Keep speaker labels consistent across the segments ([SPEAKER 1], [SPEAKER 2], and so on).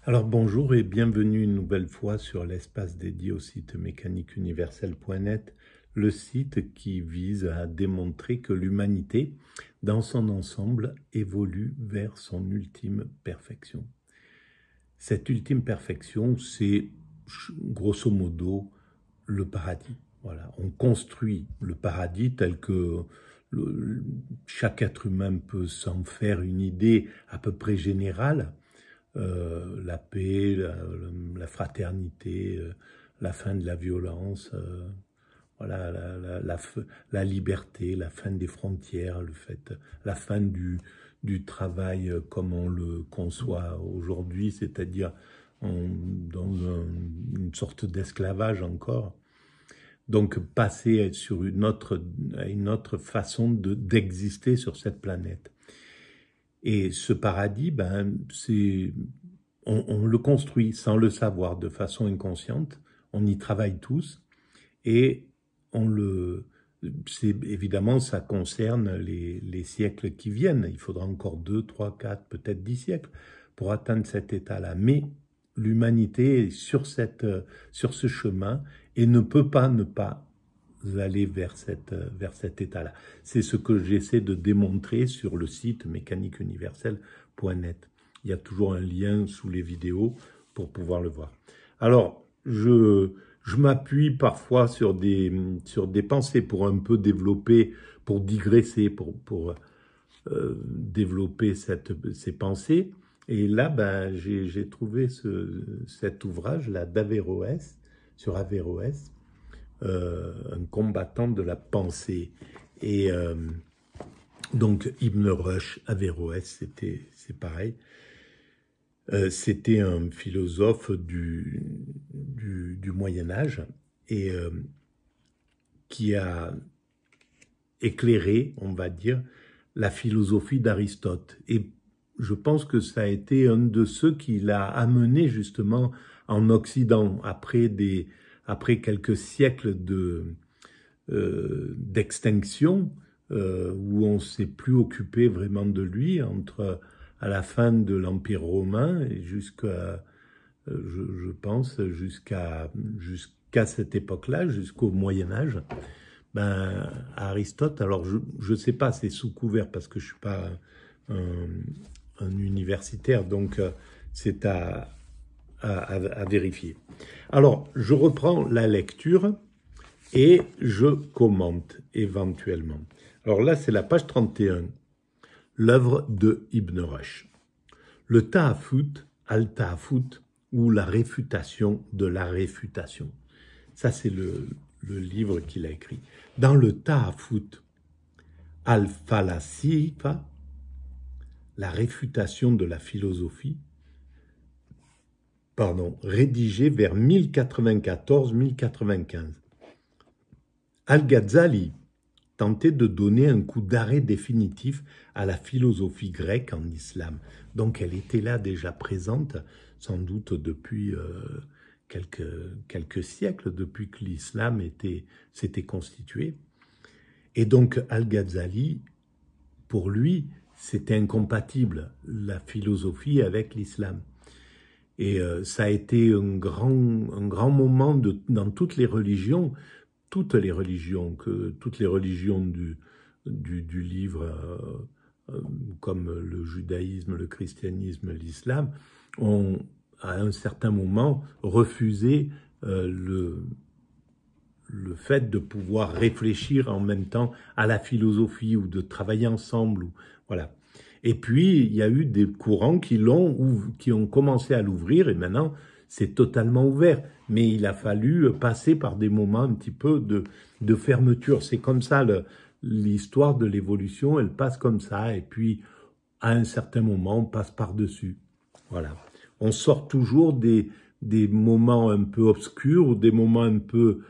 [SPEAKER 1] Alors bonjour et bienvenue une nouvelle fois sur l'espace dédié au site mécaniqueuniverselle.net, le site qui vise à démontrer que l'humanité, dans son ensemble, évolue vers son ultime perfection. Cette ultime perfection, c'est grosso modo le paradis. Voilà, on construit le paradis tel que chaque être humain peut s'en faire une idée à peu près générale. La paix, la fraternité, la fin de la violence, voilà, la liberté, la fin des frontières, la fin du travail comme on le conçoit aujourd'hui, c'est-à-dire dans une sorte d'esclavage encore. Donc passer sur une autre façon d'exister sur cette planète. Et ce paradis, on le construit sans le savoir, de façon inconsciente. On y travaille tous et évidemment, ça concerne les siècles qui viennent. Il faudra encore 2, 3, 4, peut-être 10 siècles pour atteindre cet état-là. Mais l'humanité est sur ce chemin et ne peut pas ne pas aller vers cet état-là. C'est ce que j'essaie de démontrer sur le site mécaniqueuniverselle.net. Il y a toujours un lien sous les vidéos pour pouvoir le voir. Alors, je m'appuie parfois sur des pensées pour un peu développer, pour digresser, pour développer ces pensées. Et là, j'ai trouvé cet ouvrage-là d'Averroès, sur Averroès, un combattant de la pensée. Et donc Ibn Rushd, Averroès, c'est pareil. C'était un philosophe du Moyen-Âge et qui a éclairé, on va dire, la philosophie d'Aristote. Et je pense que ça a été un de ceux qui l'a amené justement en Occident, après quelques siècles d'extinction, où on ne s'est plus occupé vraiment de lui, à la fin de l'Empire romain et jusqu'à cette époque-là, jusqu'au Moyen-Âge, Aristote, alors je ne sais pas, c'est sous couvert parce que je ne suis pas un universitaire, donc c'est à vérifier. Alors, je reprends la lecture et je commente éventuellement. Alors là, c'est la page 31, l'œuvre de Ibn Rushd. Le Ta'afut, al-Ta'afut, ou la réfutation de la réfutation. Ça, c'est le livre qu'il a écrit. Dans le Ta'afut, al-Falasifa, la réfutation de la philosophie, rédigé vers 1094-1095. Al-Ghazali tentait de donner un coup d'arrêt définitif à la philosophie grecque en islam. Donc elle était là déjà présente, sans doute depuis quelques siècles, depuis que l'islam s'était constitué. Et donc Al-Ghazali, pour lui, c'était incompatible, la philosophie avec l'islam. Et ça a été un grand moment dans toutes les religions du livre, comme le judaïsme, le christianisme, l'islam, ont à un certain moment refusé le fait de pouvoir réfléchir en même temps à la philosophie ou de travailler ensemble. Voilà. Et puis, il y a eu des courants qui ont commencé à l'ouvrir et maintenant, c'est totalement ouvert. Mais il a fallu passer par des moments un petit peu de fermeture. C'est comme ça, l'histoire de l'évolution, elle passe comme ça. Et puis, à un certain moment, on passe par-dessus. Voilà. On sort toujours des moments un peu obscurs ou des moments un peu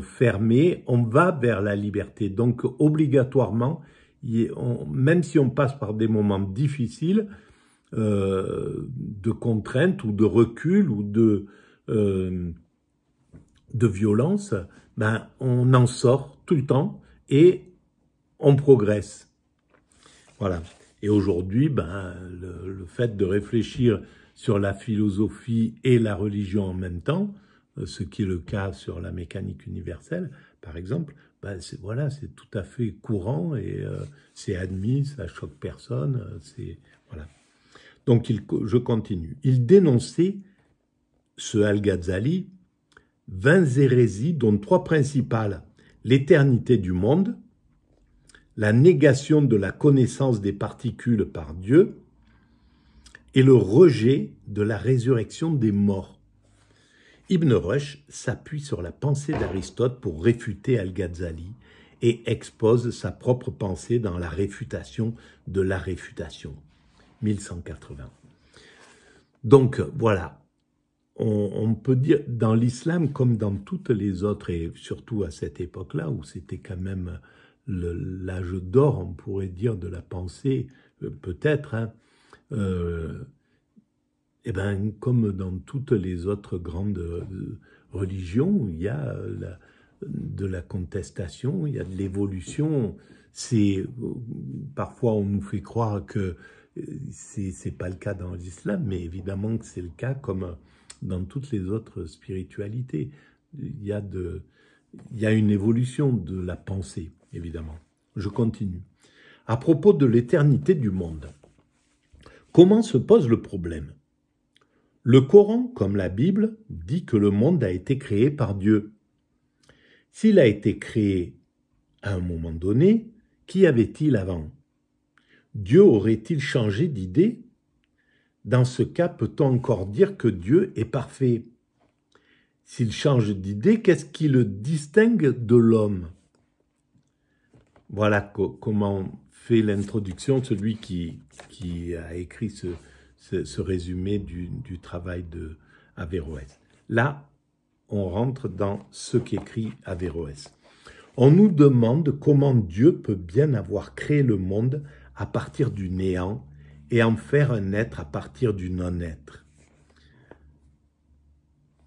[SPEAKER 1] fermés. On va vers la liberté. Donc, obligatoirement, même si on passe par des moments difficiles, de contraintes ou de recul ou de violence, on en sort tout le temps et on progresse. Voilà. Et aujourd'hui, le fait de réfléchir sur la philosophie et la religion en même temps, ce qui est le cas sur la mécanique universelle, par exemple, ben voilà, c'est tout à fait courant et c'est admis, ça choque personne, voilà. Donc je continue. Il dénonçait, ce Al-Ghazali, 20 hérésies, dont 3 principales: l'éternité du monde, la négation de la connaissance des particules par Dieu et le rejet de la résurrection des morts. Ibn Rushd s'appuie sur la pensée d'Aristote pour réfuter Al-Ghazali et expose sa propre pensée dans la réfutation de la réfutation, 1180. Donc voilà, on peut dire, dans l'islam comme dans toutes les autres, et surtout à cette époque-là, où c'était quand même l'âge d'or, on pourrait dire, de la pensée, peut-être, hein, et ben, comme dans toutes les autres grandes religions, il y a de la contestation, il y a de l'évolution. Parfois, on nous fait croire que c'est pas le cas dans l'islam, mais évidemment que c'est le cas comme dans toutes les autres spiritualités. Il y a une évolution de la pensée, évidemment. Je continue. À propos de l'éternité du monde, comment se pose le problème? Le Coran, comme la Bible, dit que le monde a été créé par Dieu. S'il a été créé à un moment donné, qu'y avait-il avant? Dieu aurait-il changé d'idée? Dans ce cas, peut-on encore dire que Dieu est parfait? S'il change d'idée, qu'est-ce qui le distingue de l'homme? Voilà comment fait l'introduction celui qui a écrit ce résumé du travail de Averroès. Là, on rentre dans ce qu'écrit Averroès. On nous demande comment Dieu peut bien avoir créé le monde à partir du néant et en faire un être à partir du non-être.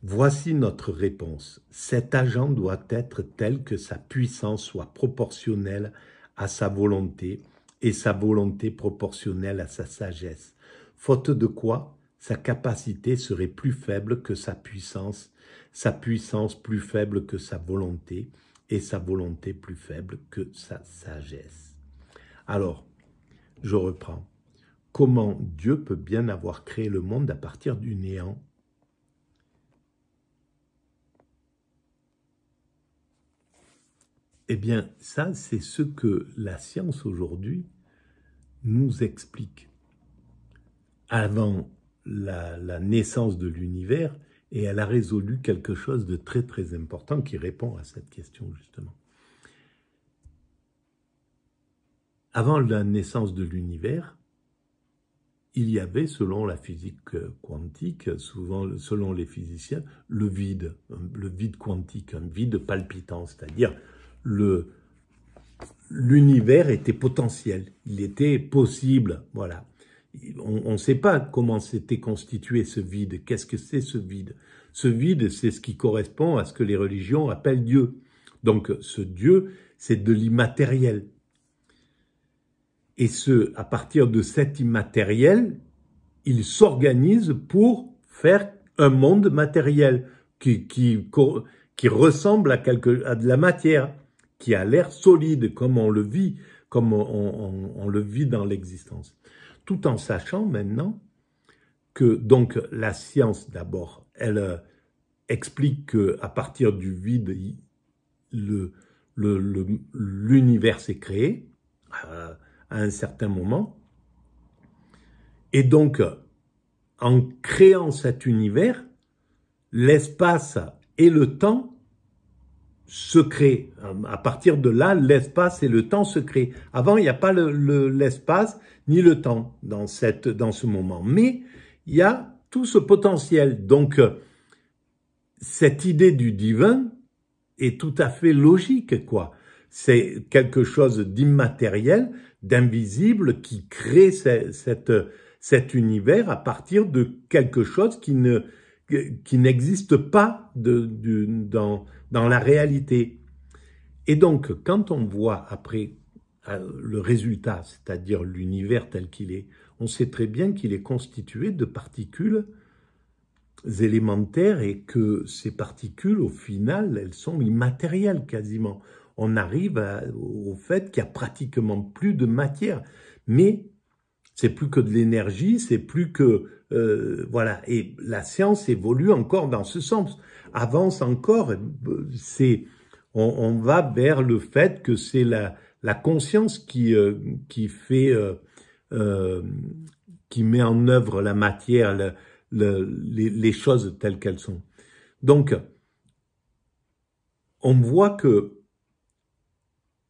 [SPEAKER 1] Voici notre réponse. Cet agent doit être tel que sa puissance soit proportionnelle à sa volonté et sa volonté proportionnelle à sa sagesse. Faute de quoi, sa capacité serait plus faible que sa puissance plus faible que sa volonté et sa volonté plus faible que sa sagesse. Alors, je reprends. Comment Dieu peut bien avoir créé le monde à partir du néant? Eh bien, ça, c'est ce que la science aujourd'hui nous explique. Avant la naissance de l'univers, et elle a résolu quelque chose de très très important qui répond à cette question justement. Avant la naissance de l'univers, il y avait, selon la physique quantique, souvent selon les physiciens, le vide quantique, un vide palpitant, c'est-à-dire l'univers était potentiel, il était possible, voilà. On ne sait pas comment s'était constitué ce vide, qu'est-ce que c'est ce vide? Ce vide, c'est ce qui correspond à ce que les religions appellent Dieu. Donc ce Dieu, c'est de l'immatériel. Et à partir de cet immatériel, il s'organise pour faire un monde matériel qui ressemble à de la matière, qui a l'air solide, comme on le vit, comme on le vit dans l'existence. Tout en sachant maintenant que donc la science d'abord, elle explique qu'à partir du vide, l'univers s'est créé à un certain moment. Et donc, en créant cet univers, l'espace et le temps se créent. À partir de là, l'espace et le temps se créent. Avant, il n'y a pas l'espace ni le temps dans ce moment. Mais il y a tout ce potentiel. Donc, cette idée du divin est tout à fait logique, quoi. C'est quelque chose d'immatériel, d'invisible, qui crée cet univers à partir de quelque chose qui n'existe pas dans la réalité. Et donc, quand on voit après le résultat, c'est-à-dire l'univers tel qu'il est on sait très bien qu'il est constitué de particules élémentaires et que ces particules, au final, elles sont immatérielles quasiment. On arrive au fait qu'il n'y a pratiquement plus de matière, mais c'est plus que de l'énergie, c'est plus que... voilà, et la science évolue encore dans ce sens, avance encore, on va vers le fait que c'est la conscience qui met en œuvre la matière, les choses telles qu'elles sont. Donc, on voit que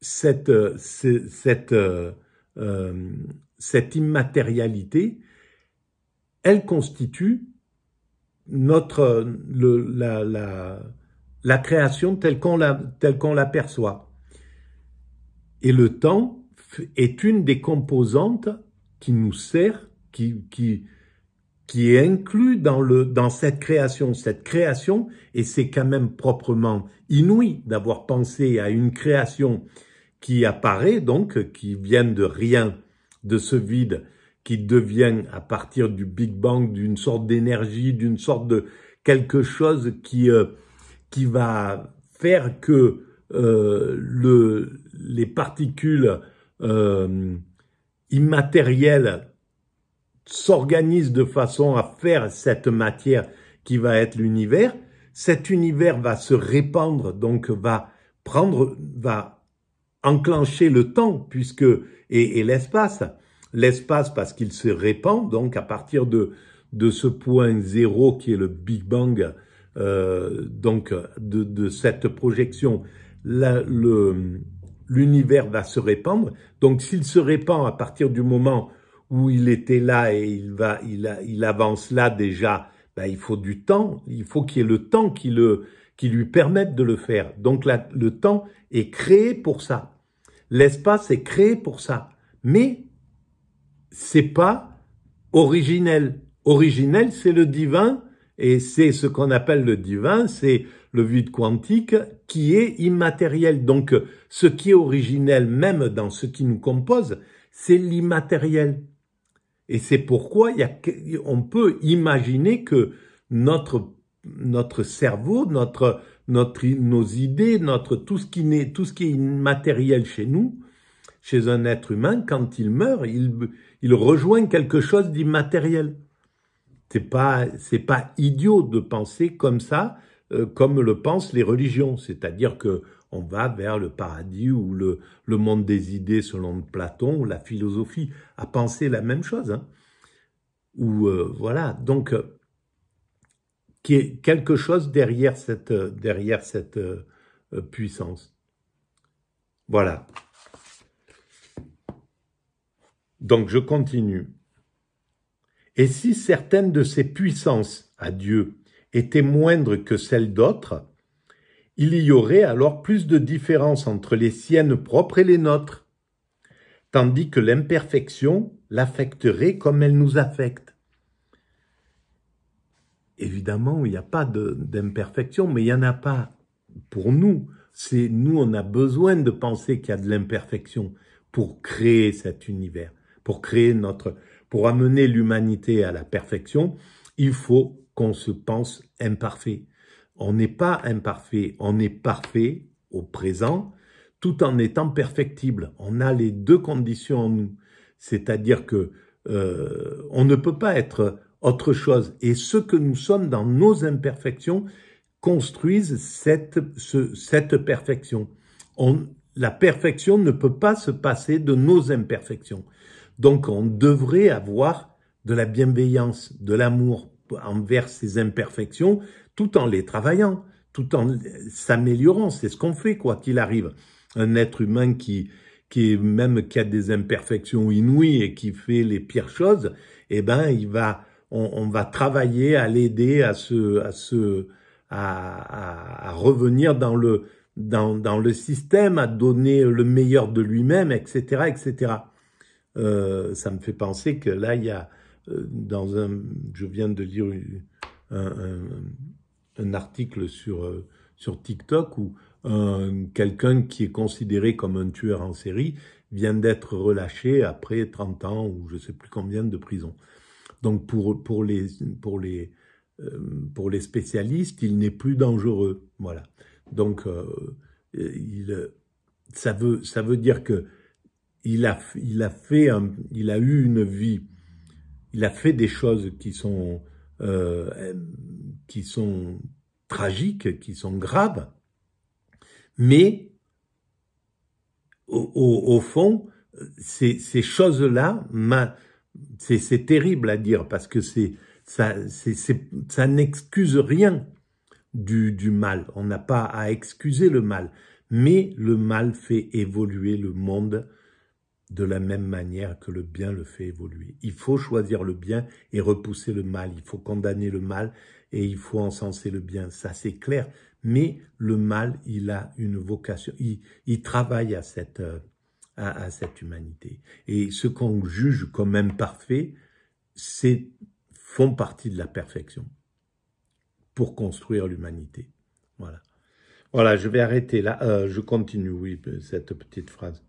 [SPEAKER 1] cette immatérialité, elle constitue la création telle qu'on l'aperçoit. Et le temps est une des composantes qui nous sert, qui est inclus dans cette création. Cette création, et c'est quand même proprement inouï d'avoir pensé à une création qui apparaît, donc, qui vient de rien, de ce vide, qui devient, à partir du Big Bang, d'une sorte d'énergie, d'une sorte de quelque chose qui va faire que les particules immatérielles s'organisent de façon à faire cette matière qui va être l'univers. Cet univers va se répandre, donc va enclencher le temps, et l'espace. L'espace parce qu'il se répand, donc à partir de ce point zéro qui est le Big Bang, donc de cette projection, l'univers va se répandre. Donc s'il se répand à partir du moment où il était là et il avance là déjà, ben, il faut du temps, il faut qu'il y ait le temps qui lui permette de le faire. Donc le temps est créé pour ça. L'espace est créé pour ça. Mais c'est pas originel. Originel, c'est le divin, et c'est ce qu'on appelle le divin, c'est le vide quantique qui est immatériel. Donc, ce qui est originel, même dans ce qui nous compose, c'est l'immatériel. Et c'est pourquoi on peut imaginer que notre cerveau, nos idées, tout ce qui est immatériel chez nous, chez un être humain, quand il meurt, il rejoint quelque chose d'immatériel. C'est pas idiot de penser comme ça, comme le pensent les religions. C'est-à-dire que on va vers le paradis ou le monde des idées selon Platon, ou la philosophie a pensé la même chose. Hein. Voilà. Donc, qu'il y ait quelque chose derrière cette puissance. Voilà. Donc, je continue. Et si certaines de ces puissances à Dieu étaient moindres que celles d'autres, il y aurait alors plus de différence entre les siennes propres et les nôtres, tandis que l'imperfection l'affecterait comme elle nous affecte. Évidemment, il n'y a pas d'imperfection, mais il n'y en a pas pour nous. Nous, on a besoin de penser qu'il y a de l'imperfection pour créer cet univers, pour amener l'humanité à la perfection. Il faut qu'on se pense imparfait. On n'est pas imparfait, on est parfait au présent, tout en étant perfectible. On a les deux conditions en nous. C'est-à-dire que on ne peut pas être autre chose. Et ce que nous sommes dans nos imperfections construisent cette perfection. La perfection ne peut pas se passer de nos imperfections. Donc on devrait avoir de la bienveillance, de l'amour envers ces imperfections, tout en les travaillant, tout en s'améliorant. C'est ce qu'on fait, quoi qu'il arrive. Un être humain qui a des imperfections inouïes et qui fait les pires choses, eh ben, on va travailler à l'aider à revenir dans le système, à donner le meilleur de lui-même, etc., etc. Ça me fait penser que là, il y a je viens de lire un article sur TikTok où quelqu'un qui est considéré comme un tueur en série vient d'être relâché après 30 ans ou je ne sais plus combien de prison. Donc pour les spécialistes, il n'est plus dangereux. Voilà. Donc ça veut dire que il a eu une vie, il a fait des choses qui sont tragiques, qui sont graves, mais au fond, ces choses-là, c'est terrible à dire parce que ça n'excuse rien du mal. On n'a pas à excuser le mal, mais le mal fait évoluer le monde de la même manière que le bien le fait évoluer. Il faut choisir le bien et repousser le mal. Il faut condamner le mal et il faut encenser le bien. Ça, c'est clair. Mais le mal, il a une vocation. Il travaille à cette humanité. Et ce qu'on juge comme imparfait, font partie de la perfection pour construire l'humanité. Voilà. Voilà, je vais arrêter là. Je continue, oui, cette petite phrase.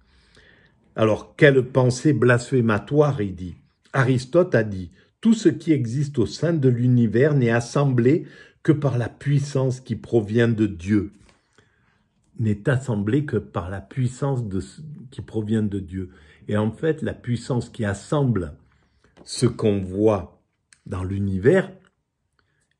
[SPEAKER 1] Alors, quelle pensée blasphématoire, il dit. Aristote a dit, tout ce qui existe au sein de l'univers n'est assemblé que par la puissance qui provient de Dieu. N'est assemblé que par la puissance qui provient de Dieu. Et en fait, la puissance qui assemble ce qu'on voit dans l'univers,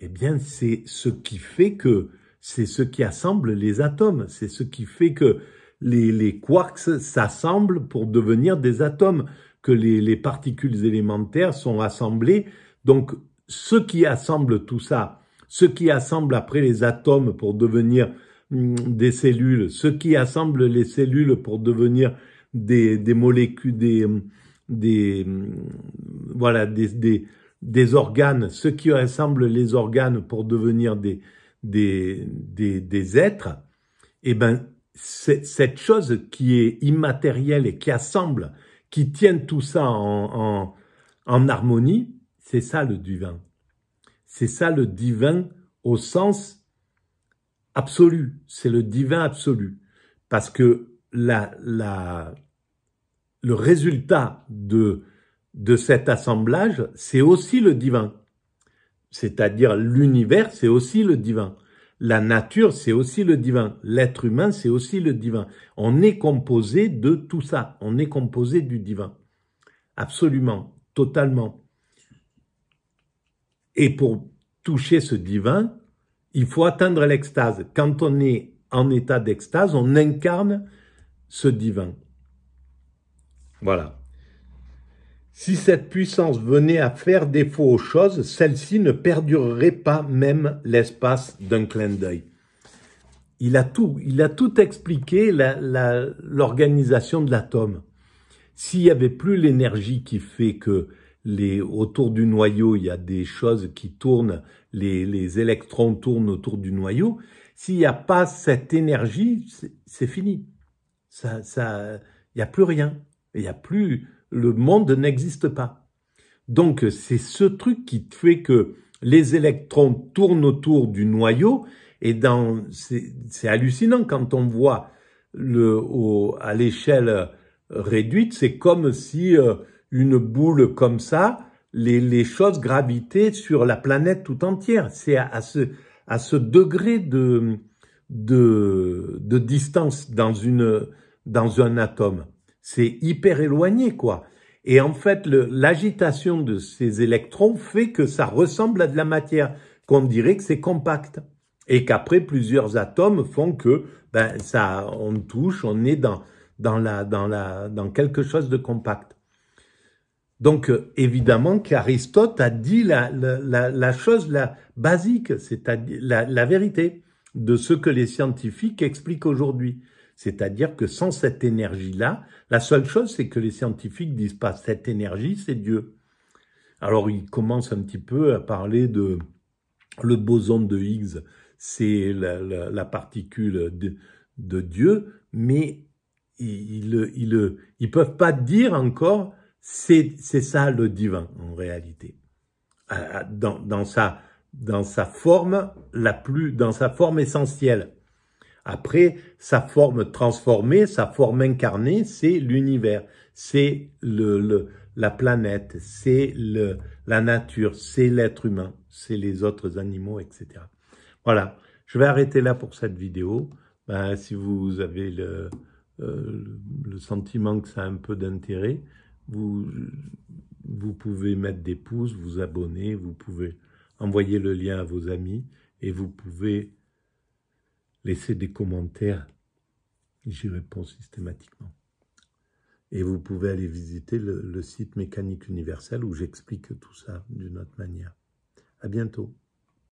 [SPEAKER 1] eh bien, c'est ce qui fait que, c'est ce qui assemble les atomes. C'est ce qui fait que les quarks s'assemblent pour devenir des atomes, que les particules élémentaires sont assemblées. Donc, ce qui assemble tout ça, ce qui assemble après les atomes pour devenir des cellules, ce qui assemble les cellules pour devenir des molécules, des organes, ce qui assemble les organes pour devenir des êtres, eh ben, cette chose qui est immatérielle et qui assemble, qui tient tout ça en harmonie, c'est ça le divin. C'est ça le divin au sens absolu. C'est le divin absolu. Parce que le résultat de cet assemblage, c'est aussi le divin. C'est-à-dire l'univers, c'est aussi le divin. La nature, c'est aussi le divin. L'être humain, c'est aussi le divin. On est composé de tout ça. On est composé du divin. Absolument, totalement. Et pour toucher ce divin, il faut atteindre l'extase. Quand on est en état d'extase, on incarne ce divin. Voilà. Si cette puissance venait à faire défaut aux choses, celle-ci ne perdurerait pas même l'espace d'un clin d'œil. Il a tout expliqué, l'organisation de l'atome. S'il n'y avait plus l'énergie qui fait que autour du noyau, il y a des choses qui tournent, les électrons tournent autour du noyau, s'il n'y a pas cette énergie, c'est fini. Il n'y a plus rien. Il n'y a plus... Le monde n'existe pas. Donc, c'est ce truc qui fait que les électrons tournent autour du noyau et c'est hallucinant quand on voit à l'échelle réduite, c'est comme si une boule comme ça, les choses gravitaient sur la planète tout entière. C'est à ce degré de distance dans un atome. C'est hyper éloigné, quoi. Et en fait, l'agitation de ces électrons fait que ça ressemble à de la matière, qu'on dirait que c'est compact. Et qu'après, plusieurs atomes font que, on touche, on est dans quelque chose de compact. Donc, évidemment qu'Aristote a dit la chose basique, c'est-à-dire la vérité de ce que les scientifiques expliquent aujourd'hui. C'est-à-dire que sans cette énergie-là, la seule chose, c'est que les scientifiques disent pas cette énergie, c'est Dieu. Alors, ils commencent un petit peu à parler de le boson de Higgs, c'est la particule de Dieu, mais ils peuvent pas dire encore c'est ça le divin en réalité. Dans sa forme essentielle. Après, sa forme transformée, sa forme incarnée, c'est l'univers, c'est la planète, c'est la nature, c'est l'être humain, c'est les autres animaux, etc. Voilà, je vais arrêter là pour cette vidéo. Ben, si vous avez le sentiment que ça a un peu d'intérêt, vous pouvez mettre des pouces, vous abonner, vous pouvez envoyer le lien à vos amis et vous pouvez laisser des commentaires, j'y réponds systématiquement. Et vous pouvez aller visiter le site Mécanique Universelle où j'explique tout ça d'une autre manière. À bientôt.